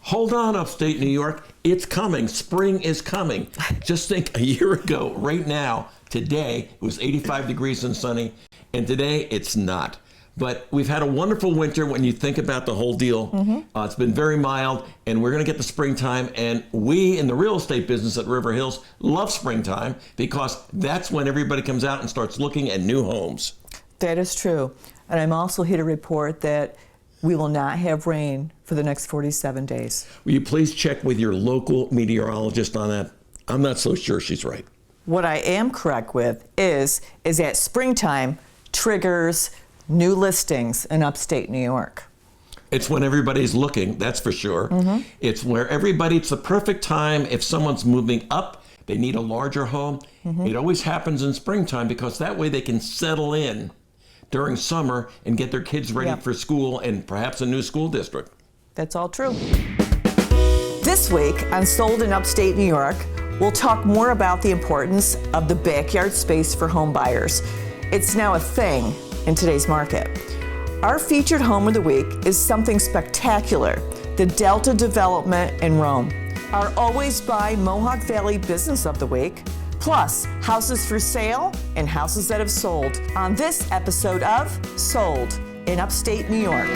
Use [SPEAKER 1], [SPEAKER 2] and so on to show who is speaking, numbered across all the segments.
[SPEAKER 1] Hold on, Upstate New York. It's coming. Spring is coming. Just think, a year ago, right now, today, it was 85 degrees and sunny, and today it's not. But we've had a wonderful winter when you think about the whole deal. It's been very mild, and we're going to get the springtime. And we in the real estate business at River Hills love springtime because that's when everybody comes out and starts looking at new homes.
[SPEAKER 2] That is true. And I'm also here to report that we will not have rain for the next 47 days.
[SPEAKER 1] Will you please check with your local meteorologist on that? I'm not so sure she's right.
[SPEAKER 2] What I am correct with is that springtime triggers new listings in upstate New York.
[SPEAKER 1] It's when everybody's looking, that's for sure. It's where it's the perfect time if someone's moving up, they need a larger home. It always happens in springtime because that way they can settle in during summer and get their kids ready for school and perhaps a new school district.
[SPEAKER 2] That's all true. This week on Sold in Upstate New York, we'll talk more about the importance of the backyard space for home buyers. It's now a thing in today's market. Our featured home of the week is something spectacular, the Delta development in Rome. Our Always Buy Mohawk Valley business of the week, plus houses for sale and houses that have sold on this episode of Sold in Upstate New York.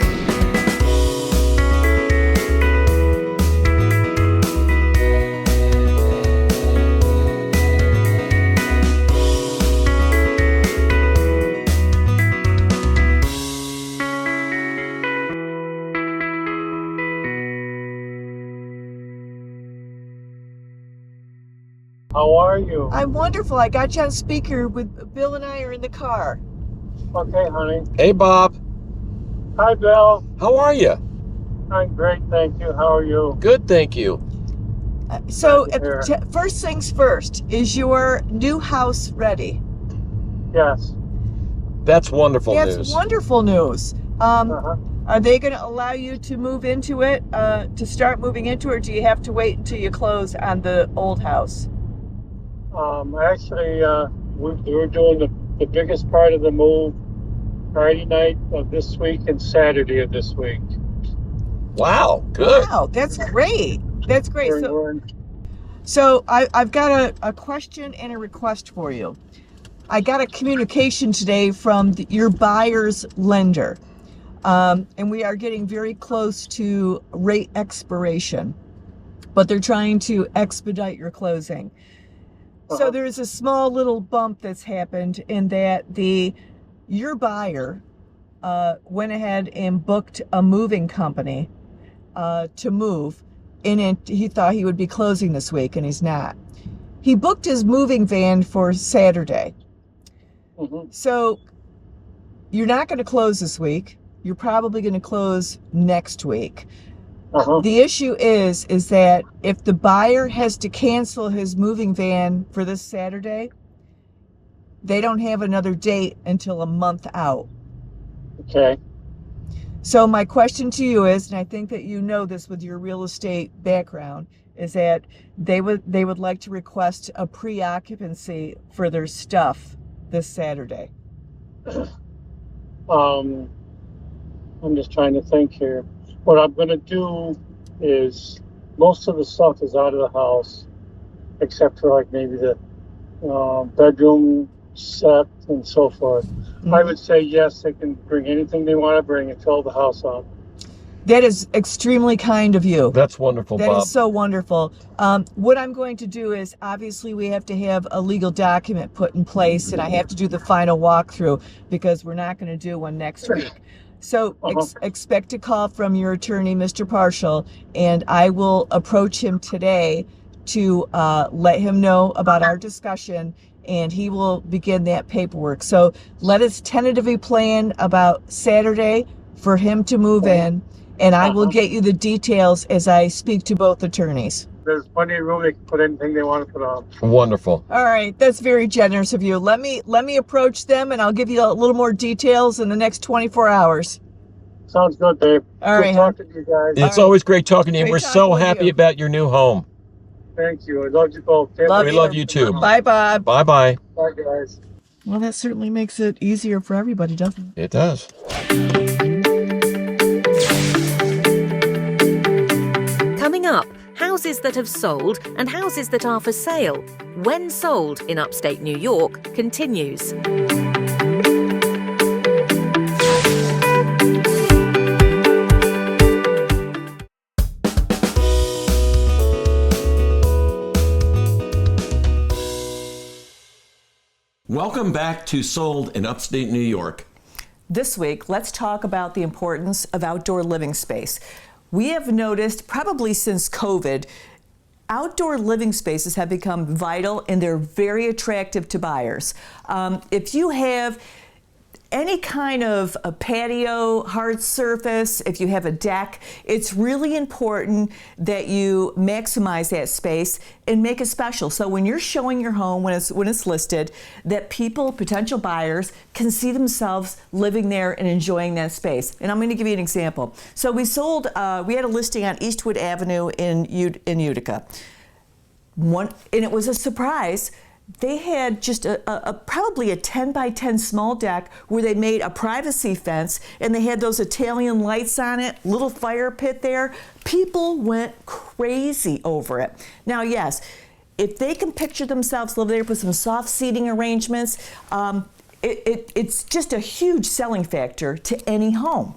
[SPEAKER 3] How are you?
[SPEAKER 2] I'm wonderful. I got you on speaker with Bill and I are in the car.
[SPEAKER 3] Okay, honey.
[SPEAKER 1] Hey, Bob.
[SPEAKER 3] Hi, Bill.
[SPEAKER 1] How are you?
[SPEAKER 3] I'm great, thank you. How are you?
[SPEAKER 1] Good, thank you.
[SPEAKER 2] So,
[SPEAKER 3] Glad to hear.
[SPEAKER 2] first things first, is your new house ready?
[SPEAKER 3] Yes.
[SPEAKER 1] That's wonderful
[SPEAKER 2] That's
[SPEAKER 1] news.
[SPEAKER 2] wonderful news.
[SPEAKER 3] Uh-huh.
[SPEAKER 2] Are they going to allow you to move into it, to start moving into it, or do you have to wait until you close on the old house?
[SPEAKER 3] Actually, we're doing the biggest part of the move Friday night of this week and Saturday of this week.
[SPEAKER 1] Wow, good.
[SPEAKER 2] Wow, that's great. That's great.
[SPEAKER 3] We're in-
[SPEAKER 2] So I've got a question and a request for you. I got a communication today from your buyer's lender, and we are getting very close to rate expiration, but they're trying to expedite your closing. So there's a small little bump that's happened in that your buyer went ahead and booked a moving company to move. And he thought he would be closing this week, and he's not. He booked his moving van for Saturday. So you're not going to close this week. You're probably going to close next week. The issue is that if the buyer has to cancel his moving van for this Saturday, they don't have another date until a month out.
[SPEAKER 3] Okay.
[SPEAKER 2] So my question to you is, and I think that you know this with your real estate background, is that they would like to request a pre-occupancy for their stuff this Saturday.
[SPEAKER 3] I'm just trying to think here. What I'm going to do is most of the stuff is out of the house, except for like maybe the bedroom set and so forth. I would say yes, they can bring anything they want to bring and fill the house up.
[SPEAKER 2] That is extremely kind of you.
[SPEAKER 1] That's wonderful,
[SPEAKER 2] That
[SPEAKER 1] Bob.
[SPEAKER 2] is so wonderful. What I'm going to do is, obviously, we have to have a legal document put in place, and I have to do the final walkthrough because we're not going to do one next week. So expect a call from your attorney, Mr. Partial, and I will approach him today to let him know about our discussion, and he will begin that paperwork. So let us tentatively plan about Saturday for him to move in, and I will get you the details as I speak to both attorneys.
[SPEAKER 3] There's plenty of room. They can put anything they want to put on.
[SPEAKER 1] Wonderful.
[SPEAKER 2] All right, that's very generous of you. Let me approach them, and I'll give you a little more details in the next 24 hours.
[SPEAKER 3] Sounds good, Dave.
[SPEAKER 2] All right,
[SPEAKER 3] Good talking to you guys.
[SPEAKER 1] It's always great talking to you.
[SPEAKER 2] Great
[SPEAKER 1] We're
[SPEAKER 2] talking
[SPEAKER 1] so
[SPEAKER 2] with
[SPEAKER 1] happy
[SPEAKER 2] you.
[SPEAKER 1] about your new home.
[SPEAKER 3] Thank you. I love you both.
[SPEAKER 2] Love
[SPEAKER 1] We love you too.
[SPEAKER 2] Bye, Bob.
[SPEAKER 1] Bye-bye.
[SPEAKER 3] Bye, guys.
[SPEAKER 2] Well, that certainly makes it easier for everybody, doesn't it?
[SPEAKER 1] It does.
[SPEAKER 4] Coming up, houses that have sold and houses that are for sale. When sold in upstate New York continues.
[SPEAKER 1] Welcome back to Sold in Upstate New York.
[SPEAKER 2] This week, let's talk about the importance of outdoor living space. We have noticed, probably since COVID, outdoor living spaces have become vital and they're very attractive to buyers. If you have any kind of a patio, hard surface, if you have a deck, it's really important that you maximize that space and make it special. So when you're showing your home, when it's listed, that people, potential buyers, can see themselves living there and enjoying that space. And I'm going to give you an example. So we had a listing on Eastwood Avenue in Utica. And it was a surprise. They had just probably a 10 by 10 small deck where they made a privacy fence, and they had those Italian lights on it, little fire pit there. People went crazy over it. Now, yes, if they can picture themselves living there with some soft seating arrangements, it's just a huge selling factor to any home.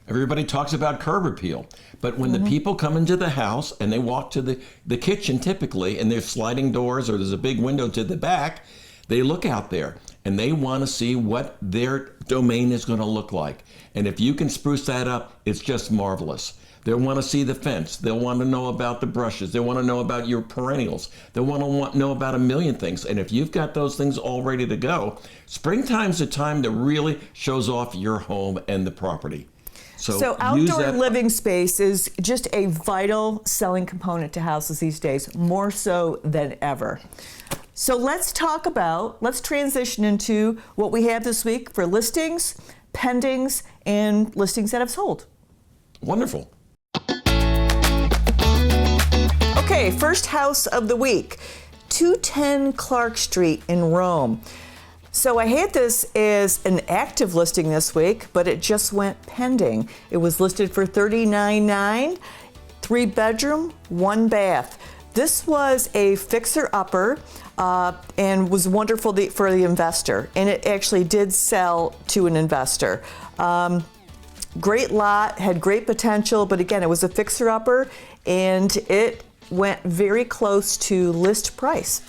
[SPEAKER 1] Everybody talks about curb appeal, but when the people come into the house and they walk to the kitchen typically, and there's sliding doors or there's a big window to the back, they look out there and they want to see what their domain is going to look like. And if you can spruce that up, it's just marvelous. They'll want to see the fence. They'll want to know about the brushes. They want to know about your perennials. They want to know about a million things. And if you've got those things all ready to go, springtime's the time that really shows off your home and the property.
[SPEAKER 2] So outdoor living space is just a vital selling component to houses these days, more so than ever. So let's transition into what we have this week for listings, pendings, and listings that have sold.
[SPEAKER 1] Wonderful.
[SPEAKER 2] Okay, first house of the week, 210 Clark Street in Rome. So I had this as an active listing this week, but it just went pending. It was listed for $39,900, 3-bedroom, 1-bath. This was a fixer-upper and was wonderful for the investor, and it actually did sell to an investor. Great lot, had great potential, but again, it was a fixer-upper, and it went very close to list price,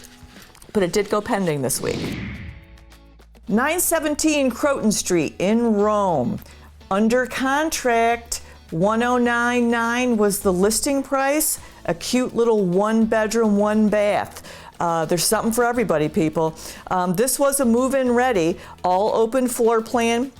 [SPEAKER 2] but it did go pending this week. 917 Croton Street in Rome. Under contract, $109,900 was the listing price. A cute little 1-bedroom, 1-bath. There's something for everybody, people. This was a move-in ready, all open floor plan,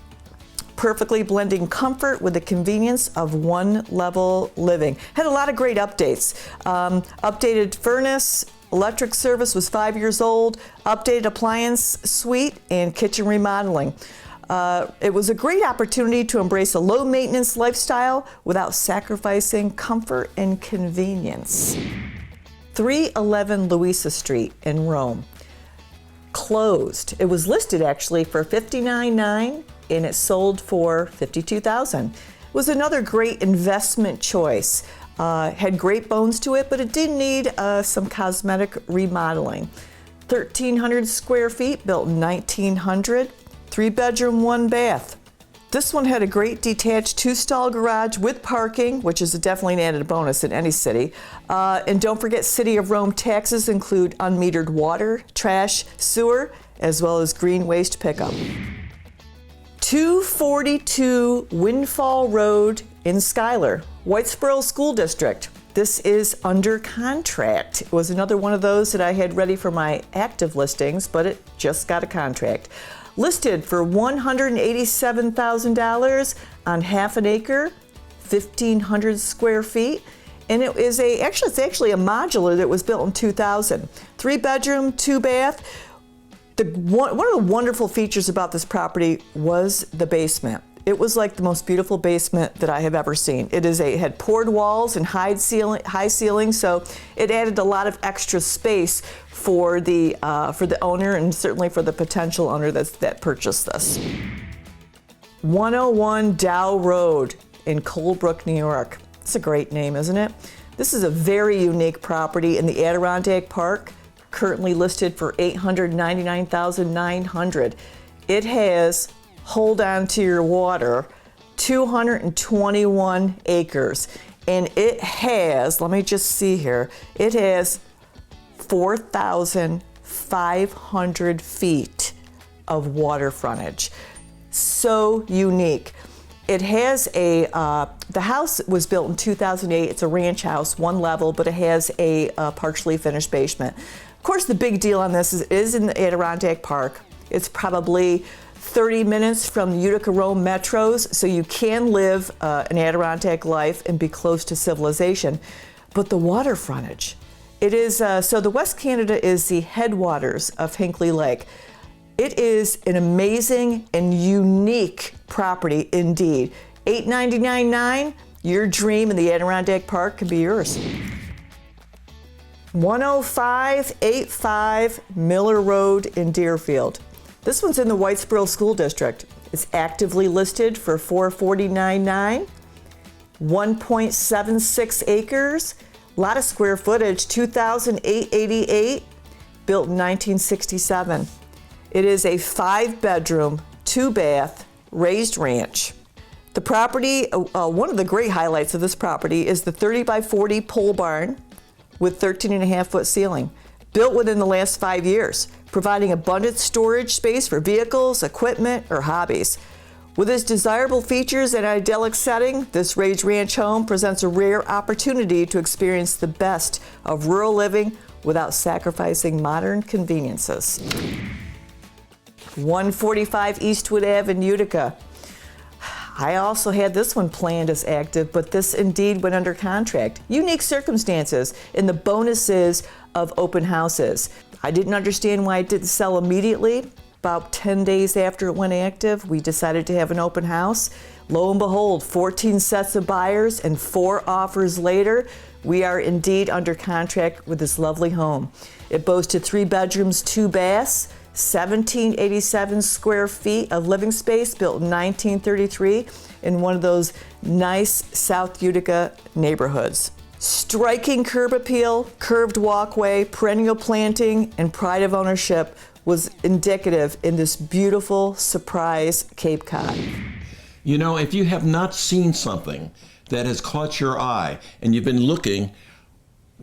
[SPEAKER 2] perfectly blending comfort with the convenience of one-level living. Had a lot of great updates. Updated furnace, electric service was 5 years old, updated appliance suite, and kitchen remodeling. It was a great opportunity to embrace a low-maintenance lifestyle without sacrificing comfort and convenience. 311 Louisa Street in Rome. Closed. It was listed actually for $59,900 and it sold for $52,000. It was another great investment choice. Had great bones to it, but it did need some cosmetic remodeling. 1,300 square feet, built in 1900, 3-bedroom, 1-bath. This one had a great detached 2-stall garage with parking, which is definitely an added bonus in any city. And don't forget, City of Rome taxes include unmetered water, trash, sewer, as well as green waste pickup. 242 Windfall Road in Schuyler, Whitesboro School District. This is under contract. It was another one of those that I had ready for my active listings, but it just got a contract. Listed for $187,000 on half an acre, 1,500 square feet. And it's actually a modular that was built in 2000. 3-bedroom, 2-bath. One of the wonderful features about this property was the basement. It was like the most beautiful basement that I have ever seen. It had poured walls and high ceiling, so it added a lot of extra space for the owner and certainly for the potential owner that purchased this. 101 Dow Road in Colebrook, New York. It's a great name, isn't it? This is a very unique property in the Adirondack Park, currently listed for $899,900. It has, hold on to your water, 221 acres. And it has, let me just see here, it has 4,500 feet of water frontage. So unique. It has the house was built in 2008. It's a ranch house, one level, but it has a partially finished basement. Of course, the big deal on this is in the Adirondack Park. It's probably 30 minutes from the Utica Rome metros, so you can live an Adirondack life and be close to civilization. But the water frontage, it is, so the West Canada is the headwaters of Hinkley Lake. It is an amazing and unique property indeed. $899,900, your dream in the Adirondack Park can be yours. 10585 Miller Road in Deerfield. This one's in the Whitesboro School District. It's actively listed for $449,900, 1.76 acres, a lot of square footage, 2,888, built in 1967. It is a 5-bedroom, 2-bath, raised ranch. The property, one of the great highlights of this property is the 30 by 40 pole barn with 13.5-foot ceiling, built within the last 5 years, providing abundant storage space for vehicles, equipment, or hobbies. With its desirable features and idyllic setting, this raised ranch home presents a rare opportunity to experience the best of rural living without sacrificing modern conveniences. 145 Eastwood Ave in Utica. I also had this one planned as active, but this indeed went under contract. Unique circumstances in the bonuses of open houses. I didn't understand why it didn't sell immediately. About 10 days after it went active, we decided to have an open house. Lo and behold, 14 sets of buyers and 4 offers later, we are indeed under contract with this lovely home. It boasted 3 bedrooms, 2 baths, 1,787 square feet of living space, built in 1933 in one of those nice South Utica neighborhoods. Striking curb appeal, curved walkway, perennial planting, and pride of ownership was indicative in this beautiful surprise Cape Cod.
[SPEAKER 1] You know, if you have not seen something that has caught your eye and you've been looking,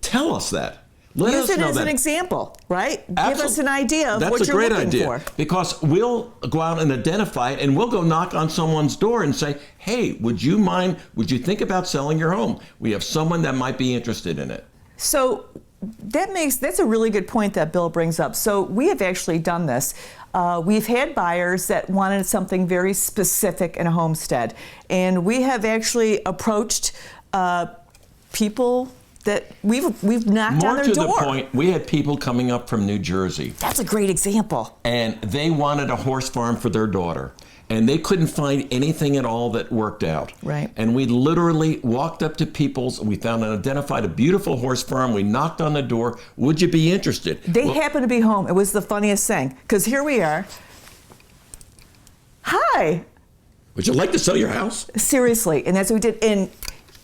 [SPEAKER 1] tell us that. Let
[SPEAKER 2] Use
[SPEAKER 1] us
[SPEAKER 2] it
[SPEAKER 1] know
[SPEAKER 2] as
[SPEAKER 1] that.
[SPEAKER 2] an example, right? Give
[SPEAKER 1] Absolutely.
[SPEAKER 2] us an idea of
[SPEAKER 1] That's
[SPEAKER 2] what
[SPEAKER 1] a
[SPEAKER 2] you're
[SPEAKER 1] great
[SPEAKER 2] looking
[SPEAKER 1] idea,
[SPEAKER 2] for.
[SPEAKER 1] because we'll go out and identify it, and we'll go knock on someone's door and say, hey, would you think about selling your home? We have someone that might be interested in it.
[SPEAKER 2] So that's a really good point that Bill brings up. So we have actually done this. We've had buyers that wanted something very specific in a homestead, and we have actually approached people that we've knocked on their door.
[SPEAKER 1] More to the point, we had people coming up from New Jersey.
[SPEAKER 2] That's a great example.
[SPEAKER 1] And they wanted a horse farm for their daughter. And they couldn't find anything at all that worked out.
[SPEAKER 2] Right.
[SPEAKER 1] And we literally walked up to people's, we found and identified a beautiful horse farm. We knocked on the door. Would you be interested?
[SPEAKER 2] They happened to be home. It was the funniest thing, because here we are. Hi.
[SPEAKER 1] Would you like to sell your house?
[SPEAKER 2] Seriously, and that's what we did. And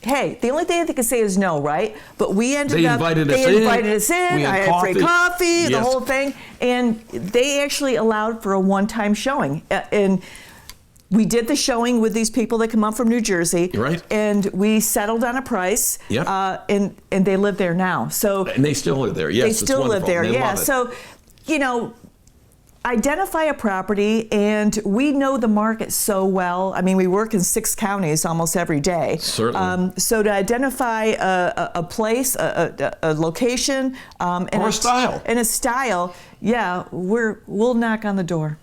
[SPEAKER 2] hey, the only thing they could say is no, right? But we ended
[SPEAKER 1] They
[SPEAKER 2] up.
[SPEAKER 1] invited
[SPEAKER 2] they
[SPEAKER 1] us in.
[SPEAKER 2] invited us in.
[SPEAKER 1] We had
[SPEAKER 2] I had free coffee, the
[SPEAKER 1] Yes.
[SPEAKER 2] whole thing, and they actually allowed for a one-time showing. And we did the showing with these people that come up from New Jersey,
[SPEAKER 1] Right.
[SPEAKER 2] And we settled on a price.
[SPEAKER 1] Yep.
[SPEAKER 2] And they live there now. So
[SPEAKER 1] And they still live there. Yes,
[SPEAKER 2] they
[SPEAKER 1] it's
[SPEAKER 2] still live
[SPEAKER 1] wonderful.
[SPEAKER 2] there.
[SPEAKER 1] They
[SPEAKER 2] Yeah.
[SPEAKER 1] love it.
[SPEAKER 2] So, identify a property, and we know the market so well. I mean, we work in 6 counties almost every day.
[SPEAKER 1] Certainly.
[SPEAKER 2] So to identify a place, a location, and
[SPEAKER 1] Or a style.
[SPEAKER 2] and a style, yeah, we'll knock on the door.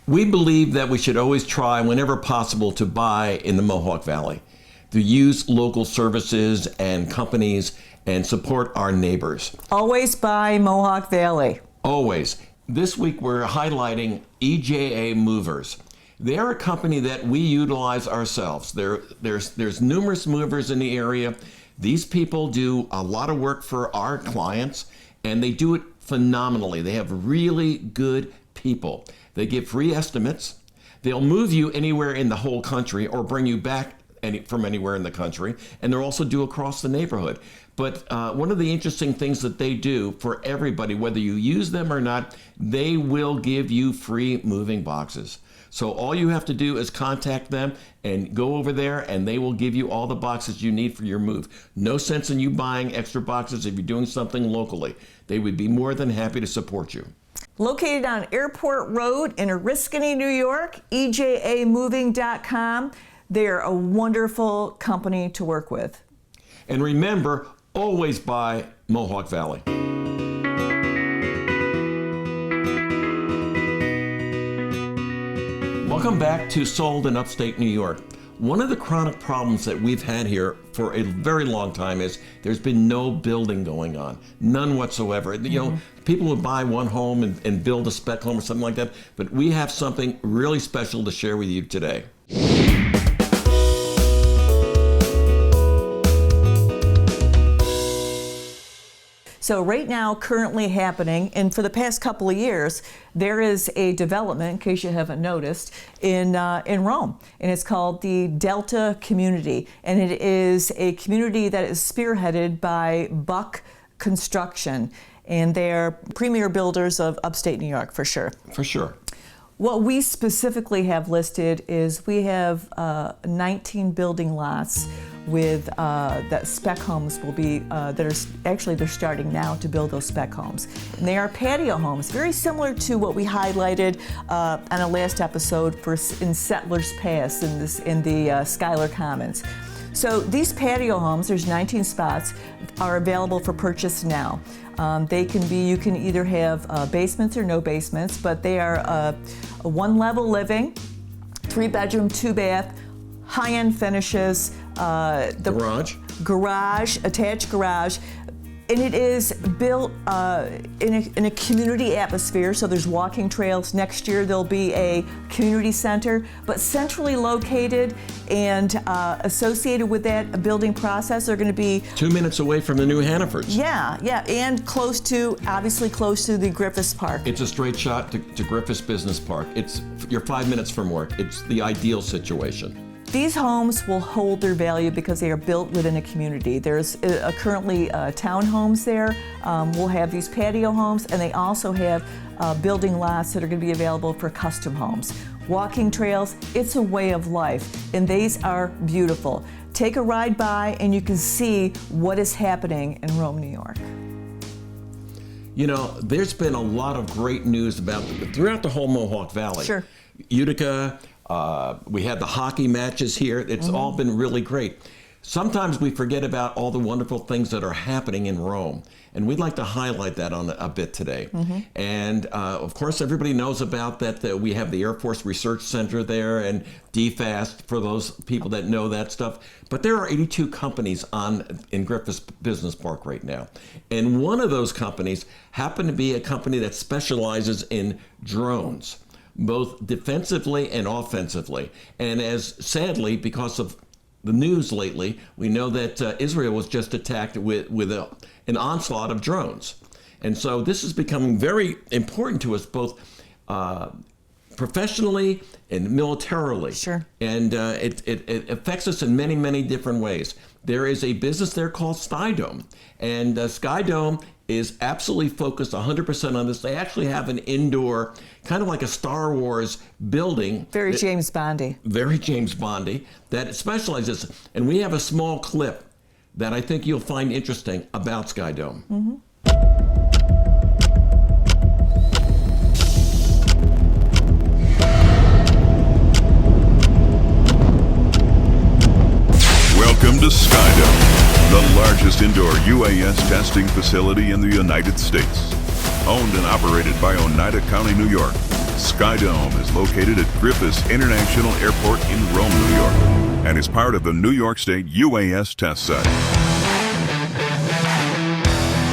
[SPEAKER 1] We believe that we should always try, whenever possible, to buy in the Mohawk Valley. to use local services and companies and support our neighbors.
[SPEAKER 2] Always buy Mohawk Valley.
[SPEAKER 1] Always. This week we're highlighting EJA Movers. They're a company that we utilize ourselves. There's numerous movers in the area. These people do a lot of work for our clients, and they do it phenomenally. They have really good people. They give free estimates. They'll move you anywhere in the whole country or bring you back from anywhere in the country, and they'll also do across the neighborhood. But one of the interesting things that they do for everybody, whether you use them or not, they will give you free moving boxes. So all you have to do is contact them and go over there, and they will give you all the boxes you need for your move. No sense in you buying extra boxes if you're doing something locally. They would be more than happy to support you.
[SPEAKER 2] Located on Airport Road in Oriskany, New York, ejamoving.com. They're a wonderful company to work with.
[SPEAKER 1] And remember, always buy Mohawk Valley. Welcome back to Sold in Upstate New York. One of the chronic problems that we've had here for a very long time is there's been no building going on, none whatsoever. You know, people would buy one home and build a spec home or something like that, but we have something really special to share with you today.
[SPEAKER 2] So right now, currently happening, and for the past couple of years, there is a development, in case you haven't noticed, in Rome, and it's called the Delta Community, and it is a community that is spearheaded by Buck Construction, and they're premier builders of upstate New York, for sure.
[SPEAKER 1] For sure.
[SPEAKER 2] What we specifically have listed is we have 19 building lots with that spec homes will be, they're starting now to build those spec homes. And they are patio homes, very similar to what we highlighted on a last episode in Settlers Pass in the Schuyler Commons. So these patio homes, there's 19 spots, are available for purchase now. They can be, you can either have basements or no basements, but they are a one-level living, 3-bedroom, 2-bath, high-end finishes. Garage, attached garage. And it is built in a community atmosphere, so there's walking trails. Next year there'll be a community center, but centrally located and associated with that building process. They're going to be
[SPEAKER 1] 2 minutes away from the new Hannafords.
[SPEAKER 2] Yeah, and obviously close to the Griffiths Park.
[SPEAKER 1] It's a straight shot to Griffiths Business Park. You're 5 minutes from work. It's the ideal situation.
[SPEAKER 2] These homes will hold their value because they are built within a community. There's currently townhomes there. We'll have these patio homes, and they also have building lots that are going to be available for custom homes. Walking trails, it's a way of life, and these are beautiful. Take a ride by, and you can see what is happening in Rome, New York.
[SPEAKER 1] You know, there's been a lot of great news throughout the whole Mohawk Valley.
[SPEAKER 2] Sure.
[SPEAKER 1] Utica, we had the hockey matches here. It's all been really great. Sometimes we forget about all the wonderful things that are happening in Rome, and we'd like to highlight that on a bit today. And of course, everybody knows about that we have the Air Force Research Center there and DFAST for those people that know that stuff. But there are 82 companies in Griffiths Business Park right now. And one of those companies happened to be a company that specializes in drones, both defensively and offensively. And sadly, because of the news lately, we know that Israel was just attacked with an onslaught of drones. And so this is becoming very important to us, both professionally and militarily.
[SPEAKER 2] Sure.
[SPEAKER 1] And it affects us in many, many different ways. There is a business there called Skydome, and Skydome is absolutely focused 100% on this. They actually have an indoor, kind of like a Star Wars building.
[SPEAKER 2] Very James Bondy.
[SPEAKER 1] Very James Bondy, that specializes. And we have a small clip that I think you'll find interesting about Skydome.
[SPEAKER 5] Welcome to Skydome, the largest indoor UAS testing facility in the United States. Owned and operated by Oneida County, New York, Skydome is located at Griffiths International Airport in Rome, New York, and is part of the New York State UAS test site.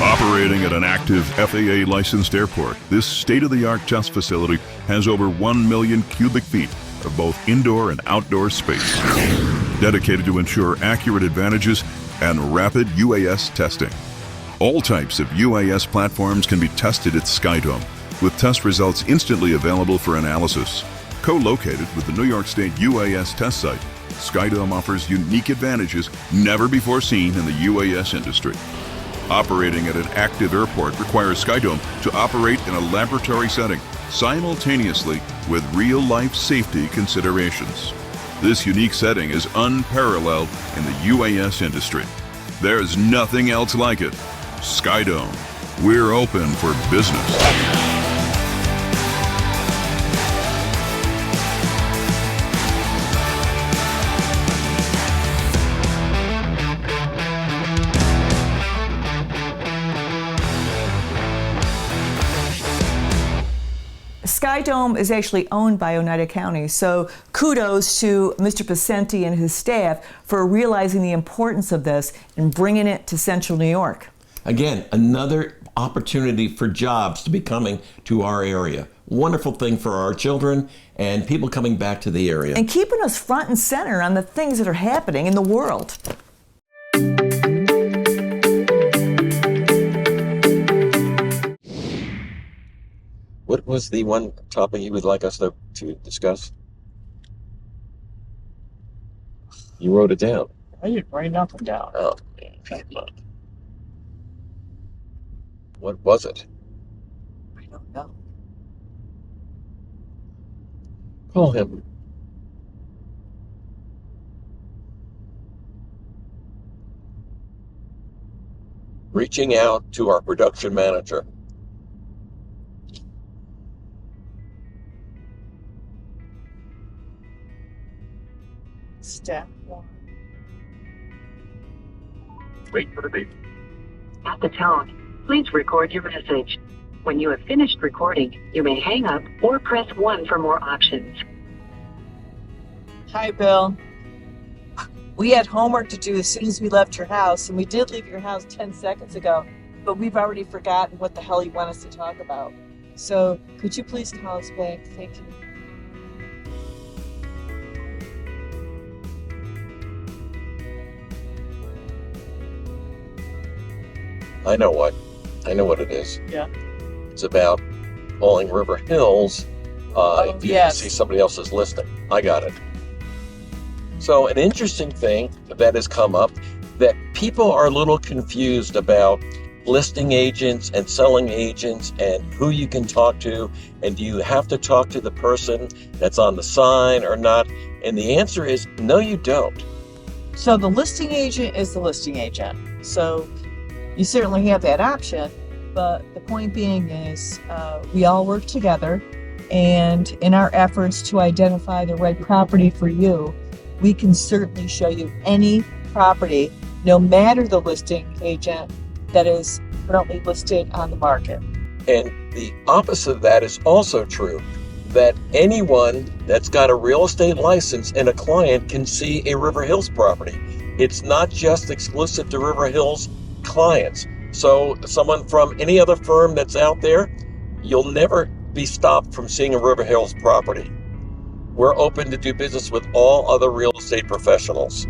[SPEAKER 5] Operating at an active FAA licensed airport, this state-of-the-art test facility has over 1 million cubic feet of both indoor and outdoor space, dedicated to ensure accurate advantages and rapid UAS testing. All types of UAS platforms can be tested at Skydome, with test results instantly available for analysis. Co-located with the New York State UAS test site, Skydome offers unique advantages never before seen in the UAS industry. Operating at an active airport requires Skydome to operate in a laboratory setting simultaneously with real-life safety considerations. This unique setting is unparalleled in the UAS industry. There's nothing else like it. Skydome, we're open for business.
[SPEAKER 2] Skydome is actually owned by Oneida County, so kudos to Mr. Pacenti and his staff for realizing the importance of this and bringing it to Central New York.
[SPEAKER 1] Again, another opportunity for jobs to be coming to our area. Wonderful thing for our children and people coming back to the area.
[SPEAKER 2] And keeping us front and center on the things that are happening in the world.
[SPEAKER 1] What was the one topic you would like us to discuss? You wrote it down.
[SPEAKER 3] I didn't write nothing down.
[SPEAKER 1] Oh, man. What was it?
[SPEAKER 2] I don't know.
[SPEAKER 1] Call him. Reaching out to our production manager.
[SPEAKER 2] Step 1.
[SPEAKER 1] Wait for the beep.
[SPEAKER 6] At the tone, please record your message. When you have finished recording, you may hang up or press 1 for more options.
[SPEAKER 2] Hi, Bill. We had homework to do as soon as we left your house, and we did leave your house 10 seconds ago, but we've already forgotten what the hell you want us to talk about. So, could you please call us back? Thank you.
[SPEAKER 1] I know what it is.
[SPEAKER 2] Yeah.
[SPEAKER 1] It's about Falling River Hills. If you
[SPEAKER 2] yes.
[SPEAKER 1] see somebody else's listing, I got it. So an interesting thing that has come up, that people are a little confused about listing agents and selling agents and who you can talk to, and do you have to talk to the person that's on the sign or not? And the answer is no, you don't.
[SPEAKER 2] So the listing agent is the listing agent. So you certainly have that option, but the point being is we all work together, and in our efforts to identify the right property for you, we can certainly show you any property, no matter the listing agent, that is currently listed on the market.
[SPEAKER 1] And the opposite of that is also true, that anyone that's got a real estate license and a client can see a River Hills property. It's not just exclusive to River Hills clients. So someone from any other firm that's out there, you'll never be stopped from seeing a River Hills property. We're open to do business with all other real estate professionals.